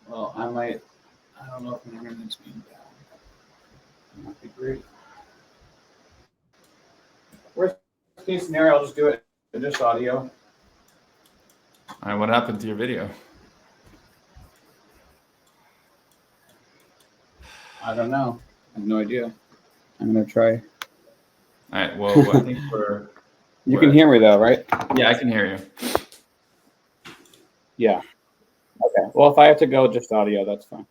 Well, I don't know if my internet's being down. That might be great. Worst case scenario, I'll just do it just audio. All right, what happened to your video? I don't know. I have no idea. I'm gonna try. All right, well, I think You can hear me though, right? Yeah, I can hear you. Yeah. Okay. Well, if I have to go just audio, that's fine.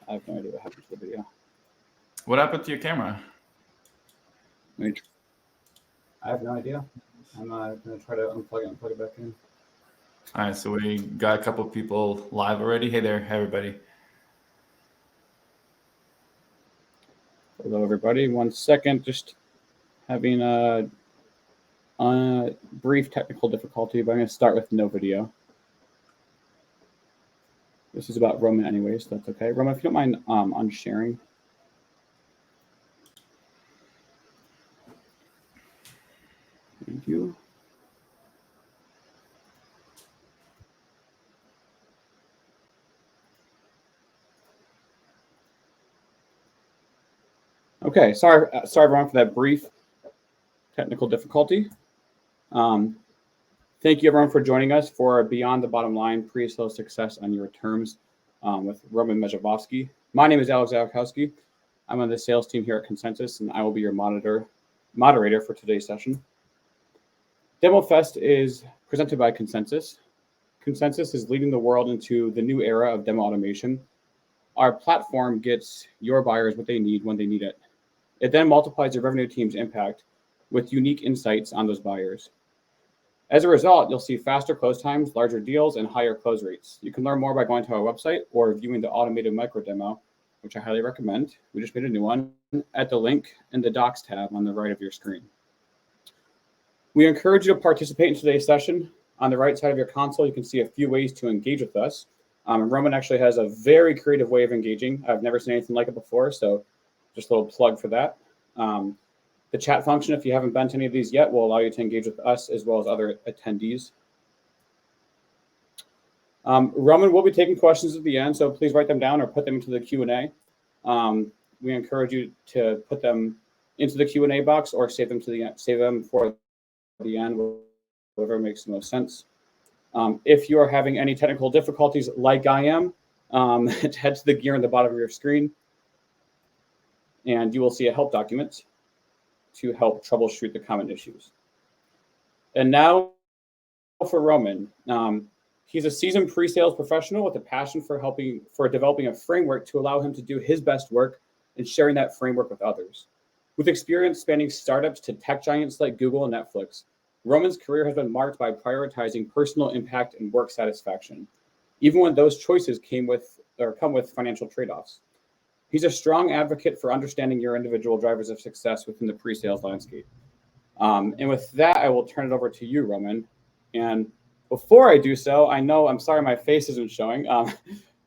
I have no idea what happened to the video. What happened to your camera? I have no idea. I'm gonna try to unplug it and plug it back in. All right, so we got a couple people live already. Hey there, everybody. Hello, everybody. 1 second. Just having a brief technical difficulty, but I'm going to start with no video. This is about Roman anyways, so that's okay. Roman, if you don't mind unsharing. Thank you. Okay, sorry everyone for that brief technical difficulty. Thank you everyone for joining us for Beyond the Bottom Line, Pre-Sales Success on Your Terms with Roman Mezhevovsky. My name is Alex Zalakowski. I'm on the sales team here at Consensus, and I will be your moderator for today's session. Demofest is presented by Consensus. Consensus is leading the world into the new era of demo automation. Our platform gets your buyers what they need when they need it. It then multiplies your revenue team's impact with unique insights on those buyers. As a result, you'll see faster close times, larger deals, and higher close rates. You can learn more by going to our website or viewing the automated micro demo, which I highly recommend. We just made a new one at the link in the Docs tab on the right of your screen. We encourage you to participate in today's session. On the right side of your console, you can see a few ways to engage with us. Roman actually has a very creative way of engaging. I've never seen anything like it before, so just a little plug for that. The chat function, if you haven't been to any of these yet, will allow you to engage with us as well as other attendees. Roman will be taking questions at the end, so please write them down or put them into the Q&A. We encourage you to put them into the Q&A box or save them for the end, whatever makes the most sense. If you are having any technical difficulties like I am, head to the gear on the bottom of your screen, and you will see a help document to help troubleshoot the common issues. And now for Roman. He's a seasoned pre-sales professional with a passion for developing a framework to allow him to do his best work and sharing that framework with others. With experience spanning startups to tech giants like Google and Netflix, Roman's career has been marked by prioritizing personal impact and work satisfaction, even when those choices come with financial trade-offs. He's a strong advocate for understanding your individual drivers of success within the pre-sales landscape. And with that, I will turn it over to you, Roman. And before I do so, I'm sorry my face isn't showing.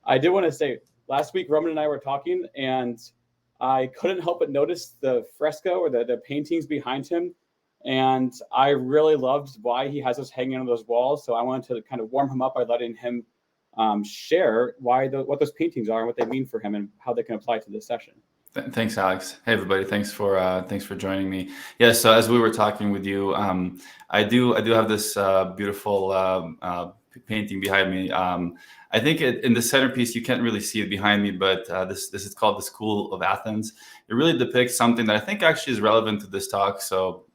I did want to say, last week, Roman and I were talking, and I couldn't help but notice the fresco or the paintings behind him. And I really loved why he has us hanging on those walls. So I wanted to kind of warm him up by letting him share what those paintings are and what they mean for him and how they can apply to this session. Thanks, Alex. Hey, everybody. Thanks for joining me. Yeah. So as we were talking with you, I do have this beautiful painting behind me. I think in the centerpiece, you can't really see it behind me, but this is called the School of Athens. It really depicts something that I think actually is relevant to this talk. So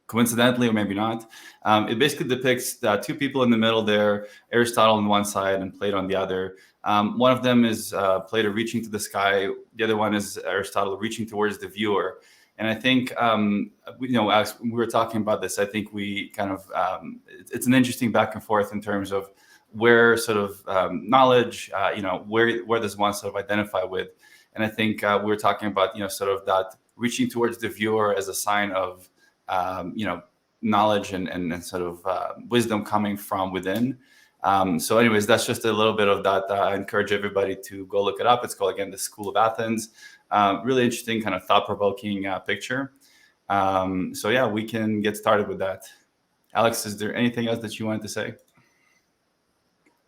coincidentally, or maybe not, it basically depicts two people in the middle there, Aristotle on one side and Plato on the other. One of them is Plato reaching to the sky. The other one is Aristotle reaching towards the viewer. And I think, as we were talking about this, I think we kind of, it's an interesting back and forth in terms of where sort of knowledge, where does one sort of identify with. And I think we were talking about, sort of that reaching towards the viewer as a sign of, knowledge and sort of wisdom coming from within. So anyways, that's just a little bit of that. I encourage everybody to go look it up. It's called, again, the School of Athens. Really interesting, kind of thought-provoking picture. So yeah, we can get started with that. Alex, is there anything else that you wanted to say?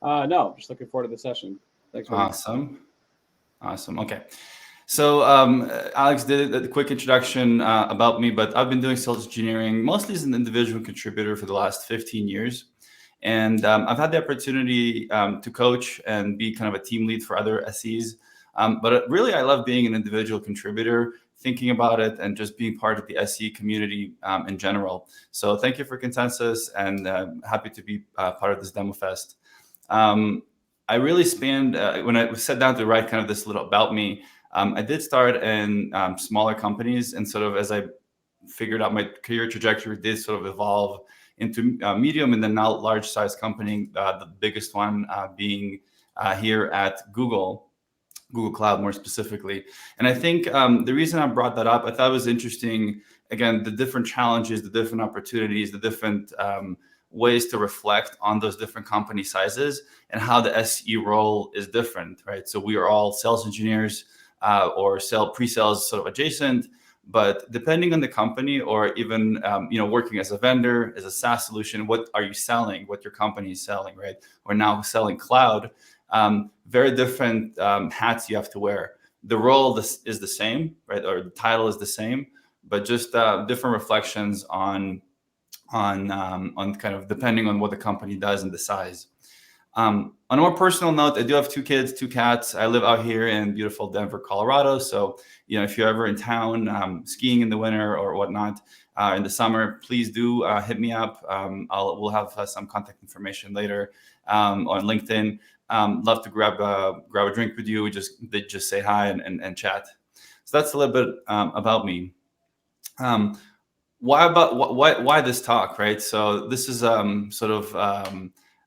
No, just looking forward to the session. Thanks, buddy. Awesome. Okay. So Alex did a quick introduction about me, but I've been doing sales engineering mostly as an individual contributor for the last 15 years. And I've had the opportunity to coach and be kind of a team lead for other SEs. But really, I love being an individual contributor, thinking about it, and just being part of the SE community in general. So thank you for Consensus, and happy to be part of this Demofest. I really spanned, when I sat down to write kind of this little about me, I did start in smaller companies, and sort of as I figured out my career trajectory did sort of evolve into medium and then now large size company, the biggest one being here at Google Cloud more specifically. And I think the reason I brought that up, I thought it was interesting, again, the different challenges, the different opportunities, the different ways to reflect on those different company sizes and how the SE role is different, right? So we are all sales engineers or pre-sales sort of adjacent, but depending on the company or even working as a vendor, as a SaaS solution, what are you selling, what your company is selling, right? Or now selling cloud, very different hats you have to wear. The role is the same, right? Or the title is the same, but just different reflections on kind of depending on what the company does and the size. On a more personal note, I do have 2 kids, 2 cats. I live out here in beautiful Denver, Colorado. So, if you're ever in town skiing in the winter or whatnot in the summer, please do hit me up. We'll have some contact information later on LinkedIn. Love to grab a drink with you. Just say hi and chat. So that's a little bit about me. Why this talk, right? So this is sort of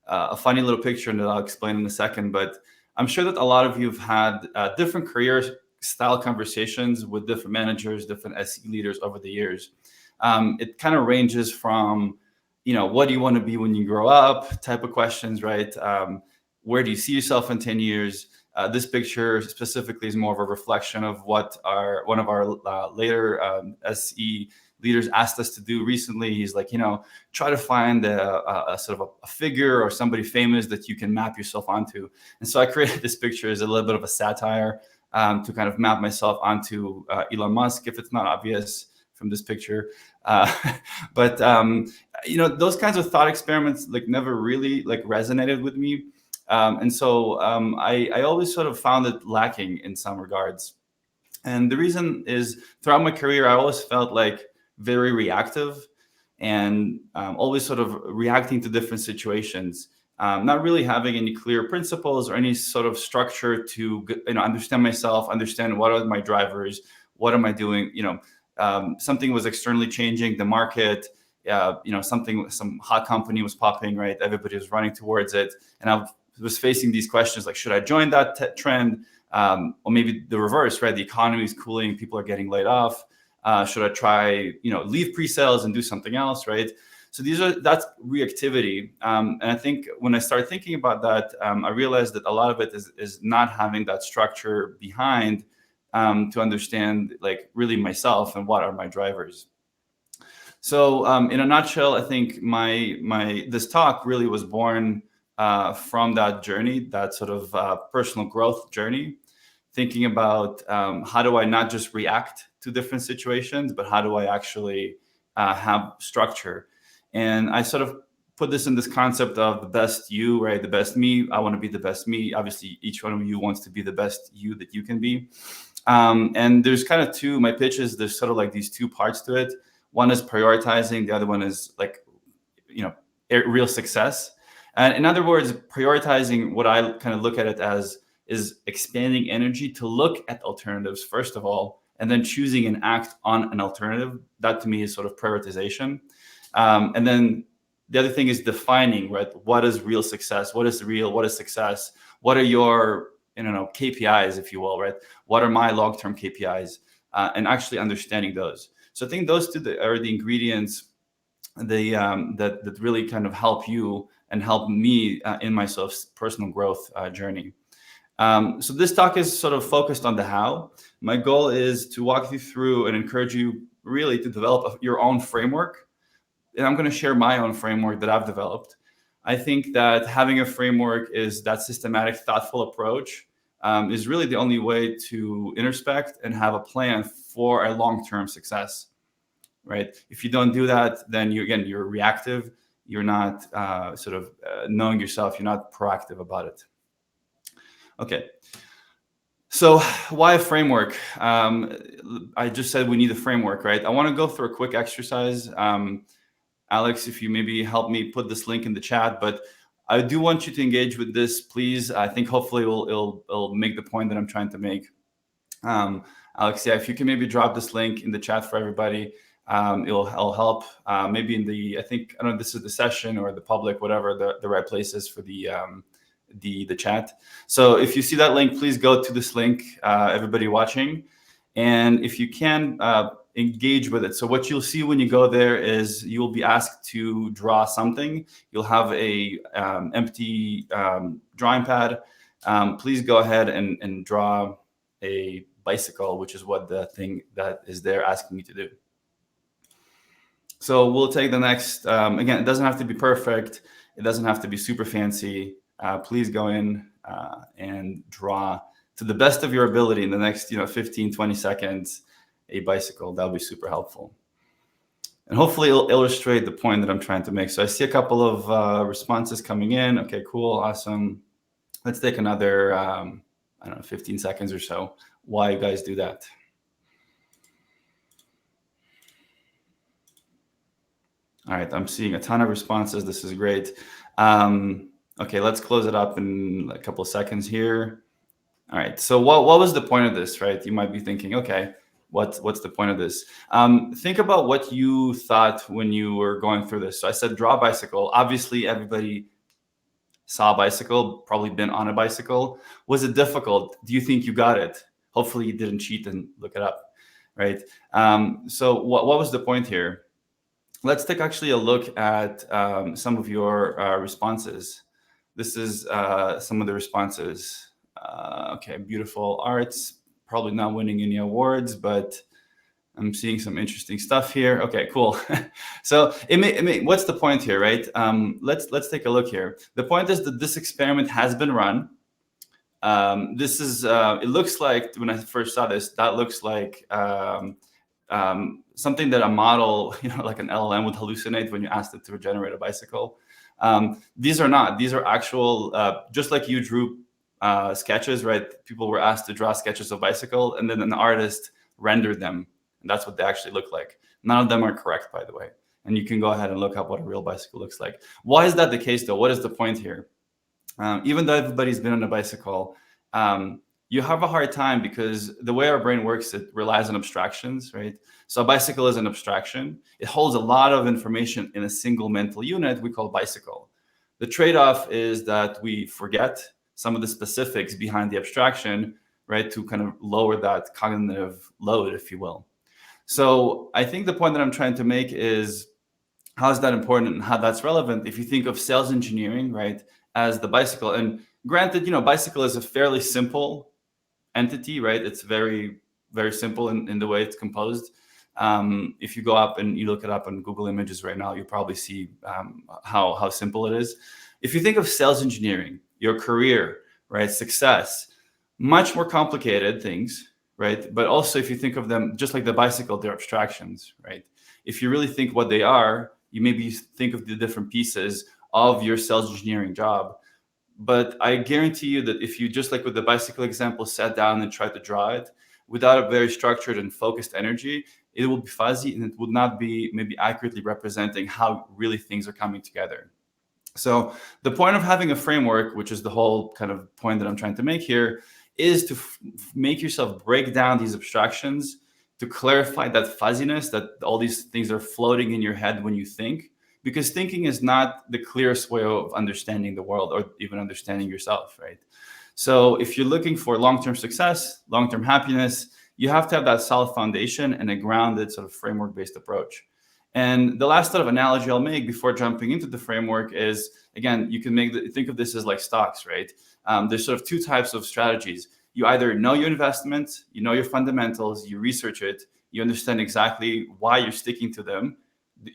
a funny little picture that I'll explain in a second, but I'm sure that a lot of you have had different career style conversations with different managers, different SE leaders over the years. It kind of ranges from, what do you want to be when you grow up type of questions, right? Where do you see yourself in 10 years? This picture specifically is more of a reflection of what one of our later SE leaders asked us to do recently. He's like, try to find a sort of a figure or somebody famous that you can map yourself onto. And so I created this picture as a little bit of a satire to kind of map myself onto Elon Musk, if it's not obvious from this picture. But those kinds of thought experiments never really resonated with me. And so I always sort of found it lacking in some regards. And the reason is throughout my career, I always felt very reactive and always sort of reacting to different situations, not really having any clear principles or any sort of structure to understand myself, understand what are my drivers, what am I doing, something was externally changing the market, some hot company was popping, right? Everybody was running towards it. And I was facing these questions like, should I join that trend? Or maybe the reverse, right? The economy is cooling, people are getting laid off. Should I try, leave pre-sales and do something else, right? So that's reactivity. And I think when I started thinking about that, I realized that a lot of it is not having that structure behind to understand really myself and what are my drivers. So in a nutshell, I think this talk really was born from that journey, that sort of personal growth journey, thinking about how do I not just react to different situations, but how do I actually have structure? And I sort of put this in this concept of the best you, right? The best me. I want to be the best me. Obviously, each one of you wants to be the best you that you can be. And there's kind of my pitches, there's sort of these 2 parts to it. One is prioritizing. The other one is real success. And in other words, prioritizing, what I kind of look at it as is expanding energy to look at alternatives, first of all, and then choosing and act on an alternative. That to me is sort of prioritization. And then the other thing is defining, right? What is real success? What is real? What is success? What are your, KPIs, if you will, right? What are my long-term KPIs? And actually understanding those. So I think those 2 are the ingredients that really kind of help you and help me in my sort of personal growth journey. So this talk is sort of focused on the how. My goal is to walk you through and encourage you really to develop your own framework. And I'm going to share my own framework that I've developed I think that having a framework is that systematic, thoughtful approach is really the only way to introspect and have a plan for a long-term success, right? If you don't do that, then you're reactive. You're not knowing yourself. You're not proactive about it. Okay. So why a framework? I just said we need a framework, right? I want to go through a quick exercise. Alex, if you maybe help me put this link in the chat, but I do want you to engage with this, please. I think hopefully it'll make the point that I'm trying to make. Alex, yeah, if you can maybe drop this link in the chat for everybody, it'll help. Maybe in the, I don't know if this is the session or the public, whatever the right place is for the chat. So if you see that link, please go to this link, everybody watching. And if you can, engage with it. So what you'll see when you go there is you'll be asked to draw something. You'll have a empty drawing pad. Please go ahead and draw a bicycle, which is what the thing that is there asking you to do. So we'll take the next, again, it doesn't have to be perfect. It doesn't have to be super fancy. Please go in and draw to the best of your ability in the next 15, 20 seconds, a bicycle. That'll be super helpful. And hopefully it'll illustrate the point that I'm trying to make. So I see a couple of responses coming in. Okay, cool, awesome. Let's take another, 15 seconds or so while you guys do that. All right, I'm seeing a ton of responses. This is great. Okay, let's close it up in a couple of seconds here. All right, so what was the point of this, right? You might be thinking, okay, what's the point of this? Think about what you thought when you were going through this. So I said draw a bicycle. Obviously, everybody saw a bicycle, probably been on a bicycle. Was it difficult? Do you think you got it? Hopefully you didn't cheat and look it up, right? So what was the point here? Let's take actually a look at some of your responses. This is some of the responses. Okay, beautiful arts. Probably not winning any awards, but I'm seeing some interesting stuff here. Okay, cool. So what's the point here, right? Let's take a look here. The point is that this experiment has been run. This is, it looks like, when I first saw this, that looks like something that a model, like an LLM would hallucinate when you asked it to generate a bicycle. These are not. These are actual, just like you drew sketches, right? People were asked to draw sketches of bicycle, and then an artist rendered them. And that's what they actually look like. None of them are correct, by the way. And you can go ahead and look up what a real bicycle looks like. Why is that the case, though? What is the point here? Even though everybody's been on a bicycle, you have a hard time because the way our brain works, it relies on abstractions, right? So a bicycle is an abstraction. It holds a lot of information in a single mental unit we call bicycle. The trade-off is that we forget some of the specifics behind the abstraction, right, to kind of lower that cognitive load, if you will. So I think the point that I'm trying to make is how is that important and how that's relevant if you think of sales engineering, right, as the bicycle. And granted, bicycle is a fairly simple entity, right? It's very, very simple in the way it's composed. If you go up and you look it up on Google Images right now, you'll probably see how simple it is. If you think of sales engineering, your career, right, success, much more complicated things, right? But also if you think of them just like the bicycle, they're abstractions, right? If you really think what they are, you maybe think of the different pieces of your sales engineering job. But I guarantee you that if you, just like with the bicycle example, sat down and tried to draw it without a very structured and focused energy, it will be fuzzy and it would not be maybe accurately representing how really things are coming together. So the point of having a framework, which is the whole kind of point that I'm trying to make here, is to make yourself break down these abstractions, to clarify that fuzziness, that all these things are floating in your head when you think, because thinking is not the clearest way of understanding the world or even understanding yourself, right? So if you're looking for long-term success, long-term happiness, you have to have that solid foundation and a grounded sort of framework-based approach. And the last sort of analogy I'll make before jumping into the framework is, again, you can think of this as like stocks, right? There's sort of two types of strategies. You either know your investments, you know your fundamentals, you research it, you understand exactly why you're sticking to them,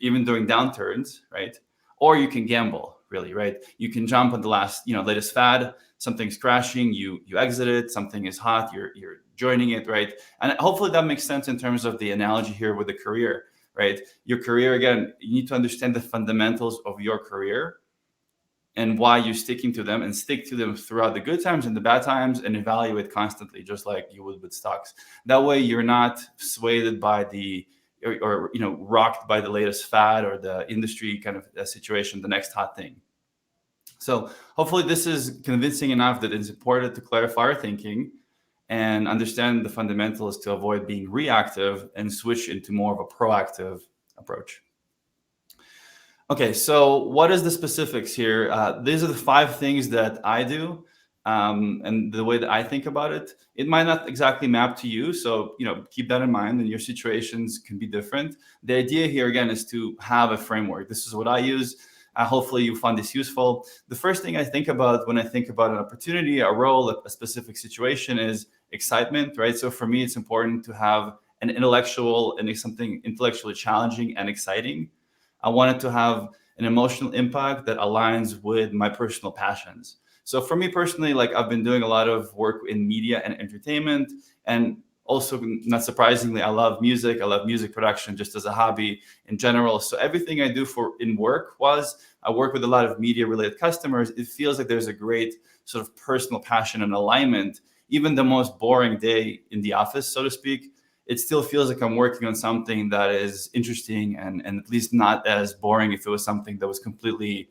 even during downturns, right? Or you can gamble, really, right? You can jump on the latest fad. Something's crashing, you exit it. Something is hot, you're joining it, right? And hopefully that makes sense in terms of the analogy here with the career, right? Your career, again, you need to understand the fundamentals of your career and why you're sticking to them, and stick to them throughout the good times and the bad times, and evaluate constantly, just like you would with stocks. That way you're not swayed by or rocked by the latest fad or the industry kind of situation, the next hot thing. So hopefully this is convincing enough that it's important to clarify our thinking and understand the fundamentals to avoid being reactive and switch into more of a proactive approach. Okay, so what is the specifics here? These are the 5 things that I do, and the way that I think about it. It might not exactly map to you, so keep that in mind, and your situations can be different. The idea here, again, is to have a framework. This is what I use. Hopefully you find this useful. The first thing I think about when I think about an opportunity, a role, a specific situation is excitement, right? So for me, it's important to have an intellectual and something intellectually challenging and exciting. I want it to have an emotional impact that aligns with my personal passions. So for me personally, like I've been doing a lot of work in media and entertainment, and also, not surprisingly, I love music. I love music production just as a hobby in general. So everything I do in work I work with a lot of media related customers. It feels like there's a great sort of personal passion and alignment. Even the most boring day in the office, so to speak, it still feels like I'm working on something that is interesting and at least not as boring if it was something that was completely,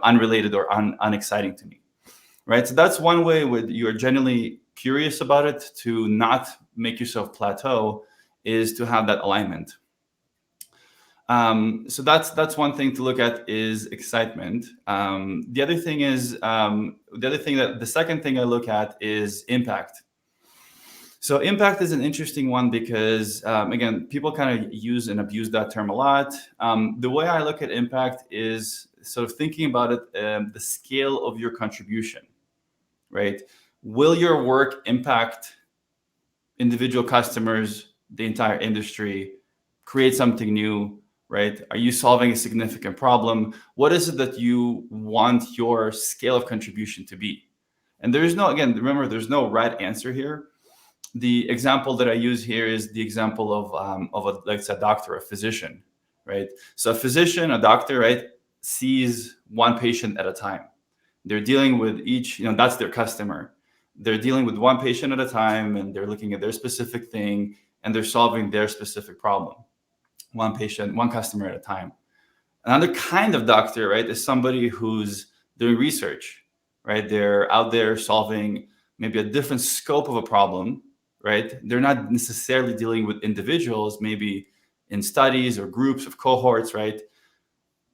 unrelated or unexciting to me, right? So that's one way where you're genuinely curious about it, to not make yourself plateau, is to have that alignment. So that's one thing to look at, is excitement. The other thing is, the second thing I look at is impact. So impact is an interesting one because, again, people kind of use and abuse that term a lot. The way I look at impact is sort of thinking about it, the scale of your contribution, right? Will your work impact individual customers, the entire industry, create something new, right? Are you solving a significant problem? What is it that you want your scale of contribution to be? And remember, there's no right answer here. The example that I use here is the example of a doctor, a physician, right? So a physician, a doctor, right, sees one patient at a time. They're dealing with each, that's their customer. They're dealing with one patient at a time, and they're looking at their specific thing, and they're solving their specific problem. One patient, one customer at a time. Another kind of doctor, right, is somebody who's doing research, right? They're out there solving maybe a different scope of a problem, right? They're not necessarily dealing with individuals, maybe in studies or groups of cohorts, right?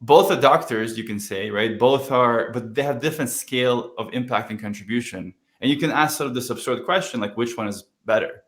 Both are doctors, you can say, right? But they have different scale of impact and contribution. And you can ask sort of this absurd question, like, which one is better?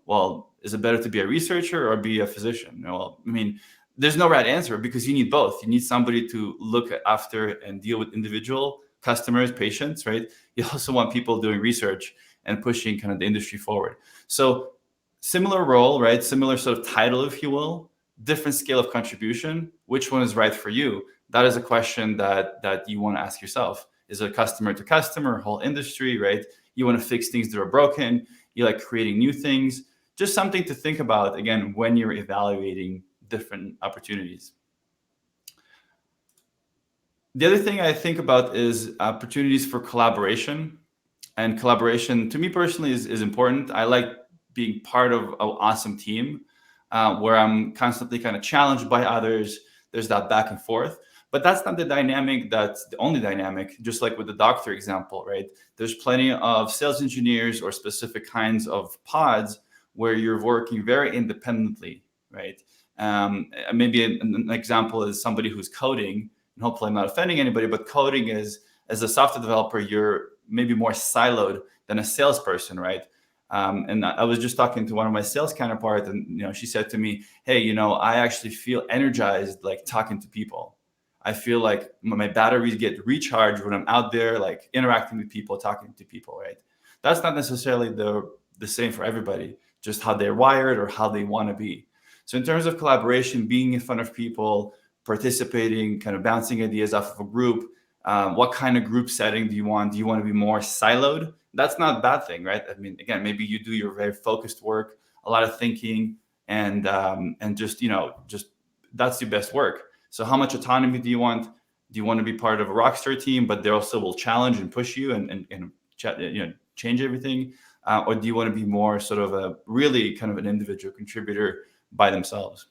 Well, is it better to be a researcher or be a physician? Well, I mean, there's no right answer, because you need both. You need somebody to look after and deal with individual customers, patients, right? You also want people doing research and pushing kind of the industry forward. So similar role, right? Similar sort of title, if you will, different scale of contribution. Which one is right for you? That is a question that you want to ask yourself. Is it customer to customer, whole industry, right? You want to fix things that are broken. You like creating new things. Just something to think about, again, when you're evaluating different opportunities. The other thing I think about is opportunities for collaboration. And collaboration, to me personally, is important. I like being part of an awesome team where I'm constantly kind of challenged by others. There's that back and forth. But that's not the dynamic, that's the only dynamic, just like with the doctor example, right? There's plenty of sales engineers or specific kinds of pods where you're working very independently, right? Maybe an example is somebody who's coding, and hopefully I'm not offending anybody, but coding is, as a software developer, you're maybe more siloed than a salesperson, right? And I was just talking to one of my sales counterparts, and she said to me, "Hey, I actually feel energized like talking to people. I feel like my batteries get recharged when I'm out there, like interacting with people, talking to people, right?" That's not necessarily the same for everybody, just how they're wired or how they want to be. So in terms of collaboration, being in front of people, participating, kind of bouncing ideas off of a group, What kind of group setting do you want? Do you want to be more siloed? That's not a bad thing, right? I mean, again, maybe you do your very focused work, a lot of thinking, and just that's your best work. So how much autonomy do you want? Do you want to be part of a rockstar team, but they also will challenge and push you and change everything? Or do you want to be more sort of a really kind of an individual contributor by themselves?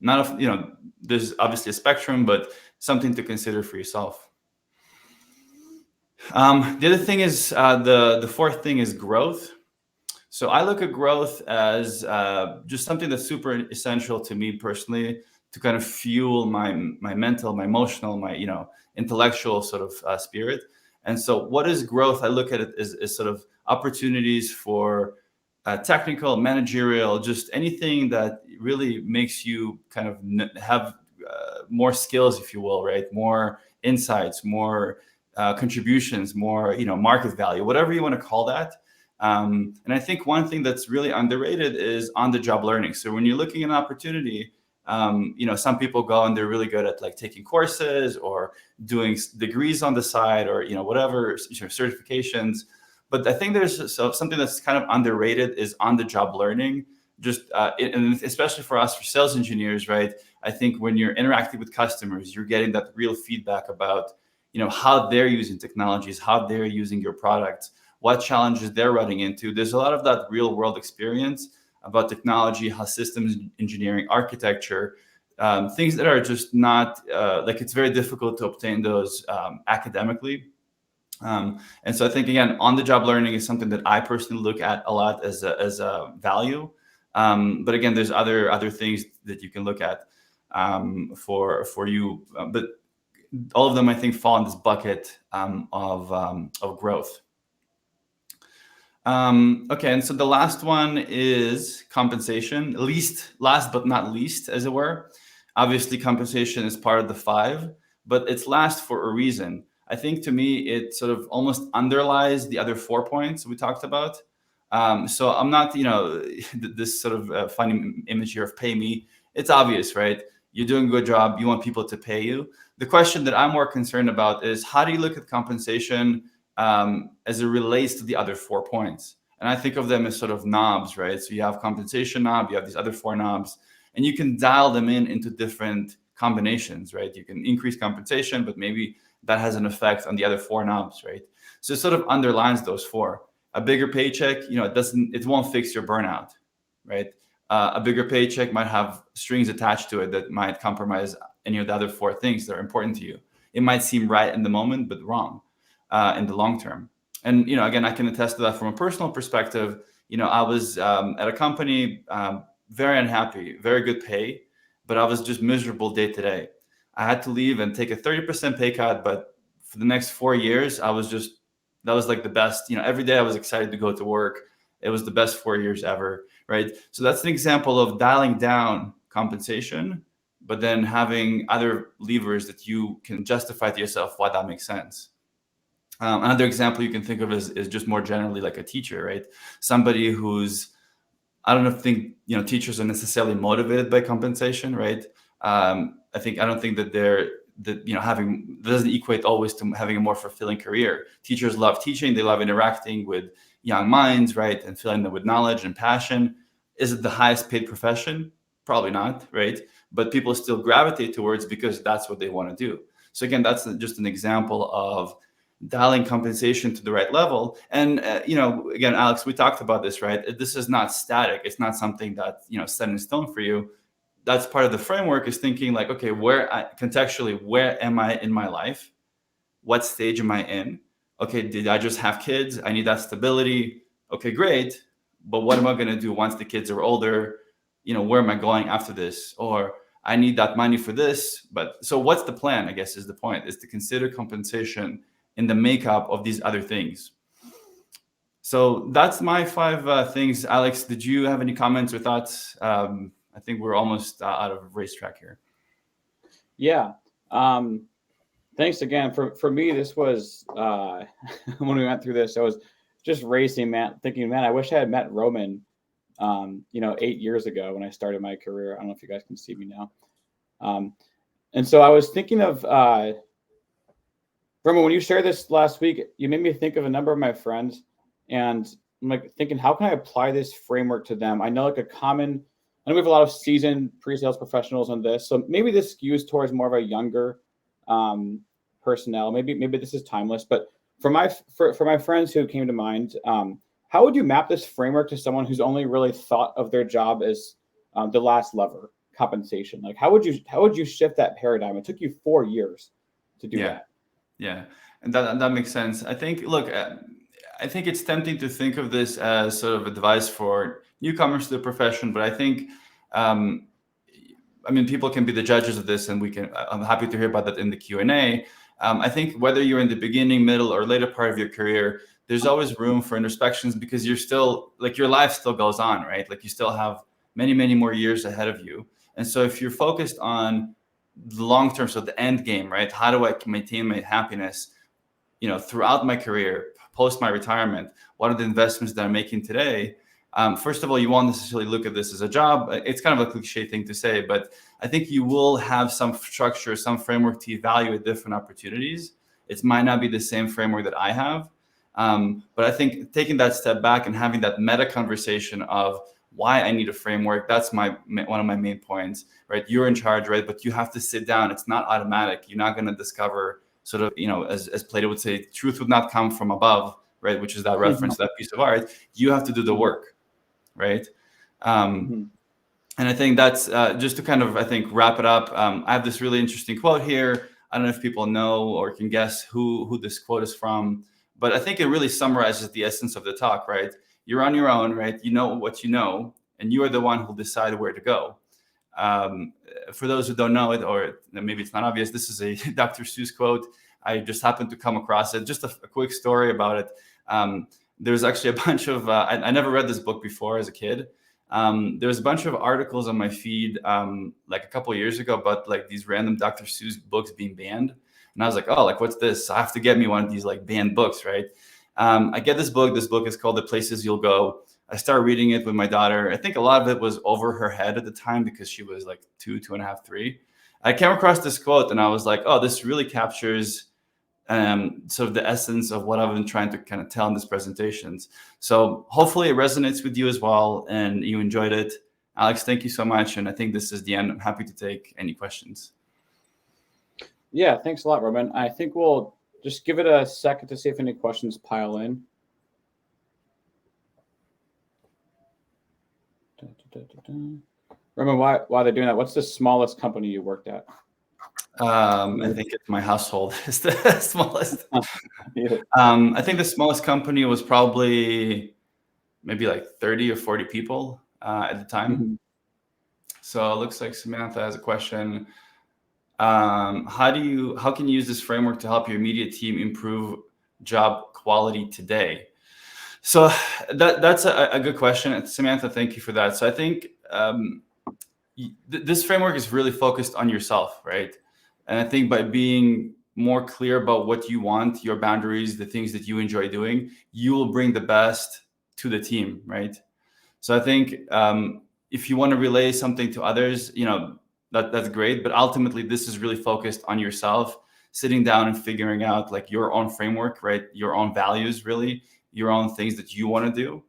There's obviously a spectrum, but something to consider for yourself. The other thing is the fourth thing is growth. So I look at growth as just something that's super essential to me personally to kind of fuel my mental, my emotional, my intellectual sort of spirit. And so what is growth? I look at it as sort of opportunities for technical, managerial, just anything that really makes you kind of have more skills, if you will, right? More insights, more contributions, more market value, whatever you want to call that. And I think one thing that's really underrated is on-the-job learning. So when you're looking at an opportunity, some people go and they're really good at like taking courses or doing degrees on the side or whatever certifications. But I think there's something that's kind of underrated is on-the-job learning. And especially for us, for sales engineers, right? I think when you're interacting with customers, you're getting that real feedback about how they're using technologies, how they're using your products, what challenges they're running into. There's a lot of that real world experience about technology, how systems engineering, architecture, things that are just not it's very difficult to obtain those academically. And so I think, again, on-the-job learning is something that I personally look at a lot as a value. But again, there's other things that you can look at for you. But all of them, I think, fall in this bucket of growth. Okay, and so the last one is compensation. Last but not least, as it were. Obviously, compensation is part of the 5, but it's last for a reason. I think to me, it sort of almost underlies the other 4 points we talked about. So I'm not, this sort of funny image here of pay me. It's obvious, right? You're doing a good job. You want people to pay you. The question that I'm more concerned about is how do you look at compensation as it relates to the other 4 points? And I think of them as sort of knobs, right? So you have compensation knob, you have these other 4 knobs, and you can dial them into different combinations, right? You can increase compensation, but maybe that has an effect on the other 4 knobs, right? So it sort of underlines those 4. A bigger paycheck, it won't fix your burnout, right? A bigger paycheck might have strings attached to it that might compromise any of the other 4 things that are important to you. It might seem right in the moment, but wrong in the long term. And, again, I can attest to that from a personal perspective. I was at a company, very unhappy, very good pay, but I was just miserable day to day. I had to leave and take a 30% pay cut, but for the next 4 years, that was like the best. Every day I was excited to go to work. It was the best 4 years ever, right? So that's an example of dialing down compensation, but then having other levers that you can justify to yourself why that makes sense. Another example you can think of is just more generally like a teacher, right? Somebody who's, I don't think teachers are necessarily motivated by compensation, right? I don't think that having doesn't equate always to having a more fulfilling career. Teachers love teaching; they love interacting with young minds, right, and filling them with knowledge and passion. Is it the highest paid profession? Probably not, right? But people still gravitate towards because that's what they want to do. So again, that's just an example of dialing compensation to the right level. And again, Alex, we talked about this, right? This is not static. It's not something that's set in stone for you. That's part of the framework, is thinking like, okay, contextually, where am I in my life? What stage am I in? Okay, did I just have kids? I need that stability. Okay, great. But what am I going to do once the kids are older? Where am I going after this? Or I need that money for this. But so what's the plan, I guess, is the point, is to consider compensation in the makeup of these other things. So that's my 5 things. Alex, did you have any comments or thoughts? I think we're almost out of racetrack here. Yeah. Thanks again. For me, this was when we went through this, I was just racing, man, thinking, man, I wish I had met Roman 8 years ago when I started my career. I don't know if you guys can see me now. And so I was thinking of Roman, when you shared this last week, you made me think of a number of my friends, and I'm like thinking, how can I apply this framework to them? I know like I know we have a lot of seasoned pre-sales professionals on this, so maybe this skews towards more of a younger um, personnel. Maybe this is timeless, but for my friends who came to mind, how would you map this framework to someone who's only really thought of their job as the last lever, compensation? Like, how would you shift that paradigm? It took you 4 years to do Yeah. that. Yeah, and that makes sense. I think, look, I think it's tempting to think of this as sort of advice for newcomers to the profession, but I think, um, I mean, people can be the judges of this, and I'm happy to hear about that in the Q&A. I think whether you're in the beginning, middle, or later part of your career, there's always room for introspections because you're still, like, your life still goes on, right? Like, you still have many, many more years ahead of you. And so if you're focused on the long term, so the end game, right? How do I maintain my happiness, throughout my career, post my retirement? What are the investments that I'm making today? First of all, you won't necessarily look at this as a job. It's kind of a cliche thing to say, but I think you will have some structure, some framework to evaluate different opportunities. It might not be the same framework that I have, but I think taking that step back and having that meta conversation of why I need a framework, that's one of my main points, right? You're in charge, right? But you have to sit down. It's not automatic. You're not going to discover sort of, as Plato would say, truth would not come from above, right? Which is that reference to that piece of art. You have to do the work, right? And I think that's just to kind of, I think, wrap it up. I have this really interesting quote here. I don't know if people know or can guess who this quote is from, but I think it really summarizes the essence of the talk, right? You're on your own, right? You know what you know, and you are the one who'll decide where to go. For those who don't know it, or maybe it's not obvious, this is a Dr. Seuss quote. I just happened to come across it. Just a quick story about it. There's actually a bunch of, I never read this book before as a kid. There's a bunch of articles on my feed like a couple of years ago about like these random Dr. Seuss books being banned. And I was like, oh, like, what's this? I have to get me one of these like banned books, right? I get this book. This book is called The Places You'll Go. I started reading it with my daughter. I think a lot of it was over her head at the time because she was like 2.5, 3. I came across this quote and I was like, oh, this really captures sort of the essence of what I've been trying to kind of tell in these presentations. So hopefully it resonates with you as well and you enjoyed it. Alex, thank you so much. And I think this is the end. I'm happy to take any questions. Yeah, thanks a lot, Roman. I think we'll just give it a second to see if any questions pile in. Roman, why they're doing that? What's the smallest company you worked at? I think it's my household is the smallest. Yeah. I think the smallest company was probably maybe like 30 or 40 people at the time. So it looks like Samantha has a question. How can you use this framework to help your immediate team improve job quality today? So that's a good question. And Samantha, thank you for that. So I think this framework is really focused on yourself, right? And I think by being more clear about what you want, your boundaries, the things that you enjoy doing, you will bring the best to the team, right? So I think if you want to relay something to others, that's great. But ultimately, this is really focused on yourself, sitting down and figuring out like your own framework, right? Your own values, really, your own things that you want to do.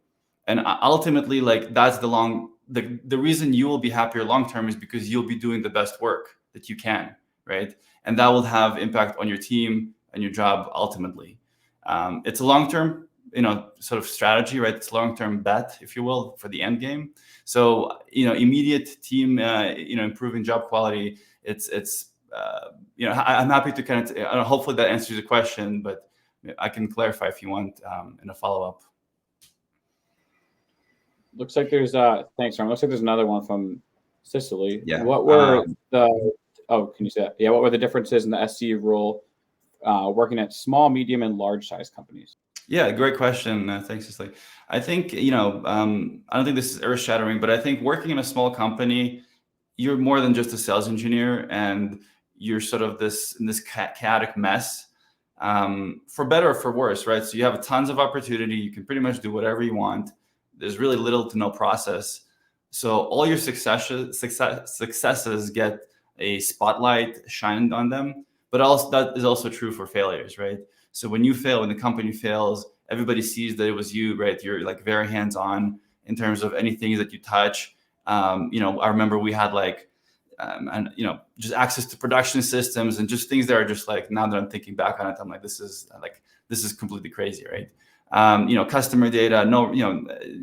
And ultimately, like that's the reason you will be happier long term is because you'll be doing the best work that you can, right? And that will have impact on your team and your job ultimately. It's a long term, sort of strategy, right? It's a long term bet, if you will, for the end game. So, immediate team, improving job quality. I'm happy to kind of hopefully that answers the question, but I can clarify if you want in a follow up. Looks like there's thanks, Ron. Looks like there's another one from Sicily. Yeah. What were can you say that? Yeah, what were the differences in the SC role working at small, medium, and large size companies? Yeah, great question. Thanks, Cicely. I think, I don't think this is earth shattering, but I think working in a small company, you're more than just a sales engineer and you're sort of in this chaotic mess, for better or for worse, right? So you have tons of opportunity. You can pretty much do whatever you want. There's really little to no process. So all your successes get a spotlight shined on them, but also that is also true for failures, right? So when you fail, when the company fails, everybody sees that it was you, right? You're like very hands-on in terms of anything that you touch. I remember we had like, and just access to production systems and just things that are just like, now that I'm thinking back on it, I'm like, this is completely crazy, right? Customer data,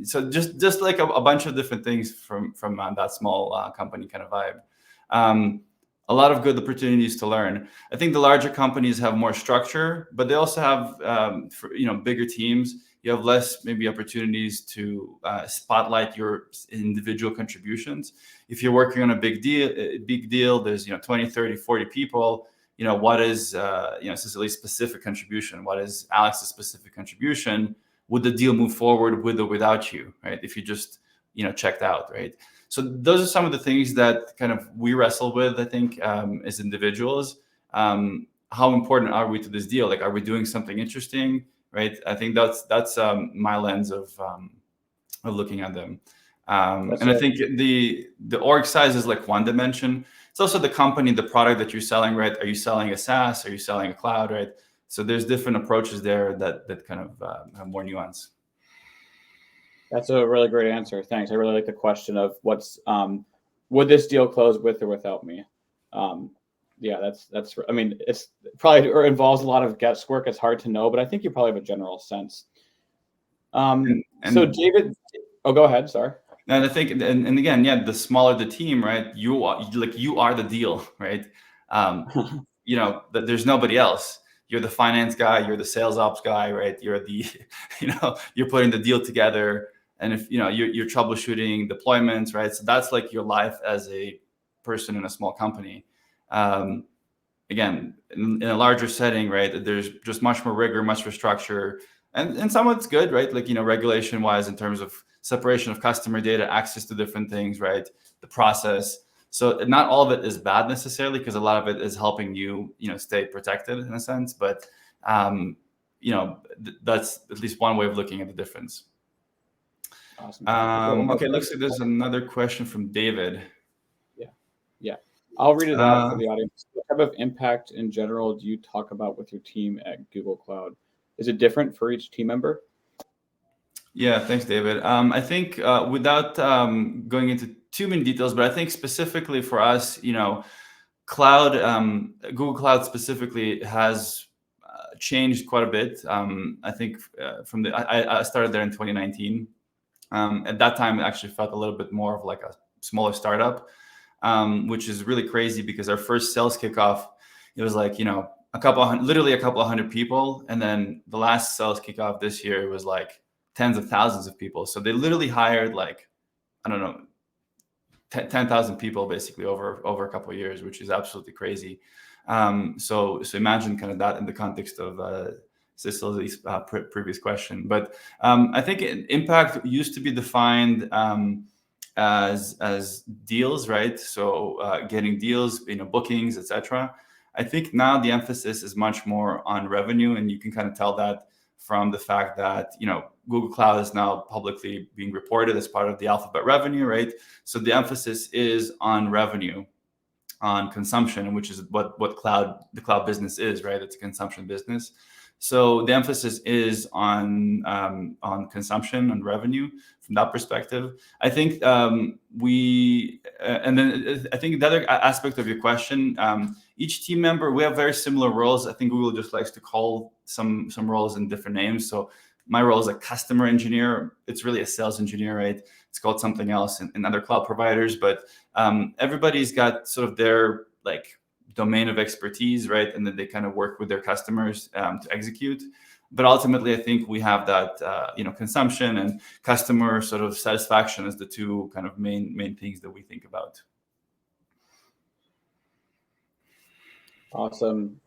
so just like a bunch of different things from that small company kind of vibe. A lot of good opportunities to learn. I think the larger companies have more structure, but they also have, bigger teams. You have less maybe opportunities to spotlight your individual contributions. If you're working on a big deal, there's 20, 30, 40 people. What is Cecily's specific contribution? What is Alex's specific contribution? Would the deal move forward with or without you, right? If you just checked out, right? So those are some of the things that kind of we wrestle with, I think, as individuals. How important are we to this deal? Like, are we doing something interesting, right? I think that's my lens of looking at them. I think the org size is like one dimension. It's also the company, the product that you're selling, right? Are you selling a SaaS? Are you selling a cloud, right? So there's different approaches there that kind of have more nuance. That's a really great answer. Thanks. I really like the question of would this deal close with or without me? That's. I mean, it's probably involves a lot of guesswork. It's hard to know, but I think you probably have a general sense. So David, go ahead. Sorry. And I think, and again, the smaller the team, right? You are the deal, right? There's nobody else. You're the finance guy. You're the sales ops guy, right? You're the, you're putting the deal together. And if you're troubleshooting deployments, right? So that's like your life as a person in a small company. Again, in a larger setting, right? There's just much more rigor, much more structure, and some of it's good, right? Like regulation wise, in terms of separation of customer data, access to different things, right? The process. So not all of it is bad necessarily, because a lot of it is helping you, stay protected in a sense. But that's at least one way of looking at the difference. Awesome. Okay, looks like there's another question from David. Yeah. I'll read it out for the audience. What type of impact in general do you talk about with your team at Google Cloud? Is it different for each team member? Yeah, thanks, David. I think without going into too many details, but I think specifically for us, cloud, Google Cloud specifically has changed quite a bit. I think I started there in 2019. At that time, it actually felt a little bit more of like a smaller startup, which is really crazy, because our first sales kickoff, it was like, literally a couple of hundred people. And then the last sales kickoff this year, it was like tens of thousands of people. So they literally hired like, I don't know, 10,000 people basically over a couple of years, which is absolutely crazy. So imagine kind of that in the context of Cecily's previous question. But I think impact used to be defined as deals, right? So getting deals, bookings, etc. I think now the emphasis is much more on revenue, and you can kind of tell that from the fact that Google Cloud is now publicly being reported as part of the Alphabet revenue, right? So the emphasis is on revenue, on consumption, which is what the cloud business is, right? It's a consumption business. So the emphasis is on consumption and revenue from that perspective. I think and then I think the other aspect of your question, each team member, we have very similar roles. I think Google just likes to call some roles in different names. So my role is a customer engineer. It's really a sales engineer, right? It's called something else in other cloud providers, but everybody's got sort of their domain of expertise, right? And then they kind of work with their customers to execute. But ultimately, I think we have that, consumption and customer sort of satisfaction as the two kind of main things that we think about. Awesome.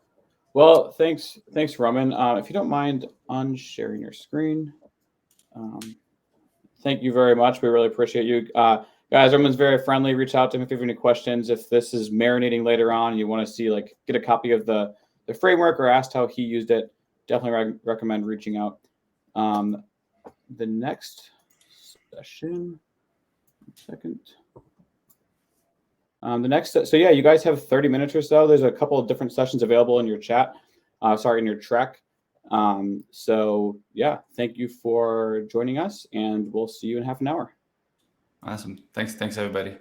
Well, thanks, Roman. If you don't mind unsharing your screen. Thank you very much. We really appreciate you. Guys, Roman's very friendly. Reach out to him if you have any questions. If this is marinating later on and you want to see, get a copy of the framework or asked how he used it, definitely recommend reaching out. The next session, 1 second. The next, so yeah, you guys have 30 minutes or so. There's a couple of different sessions available in your chat, in your track. So yeah, thank you for joining us, and we'll see you in half an hour. Awesome. Thanks everybody.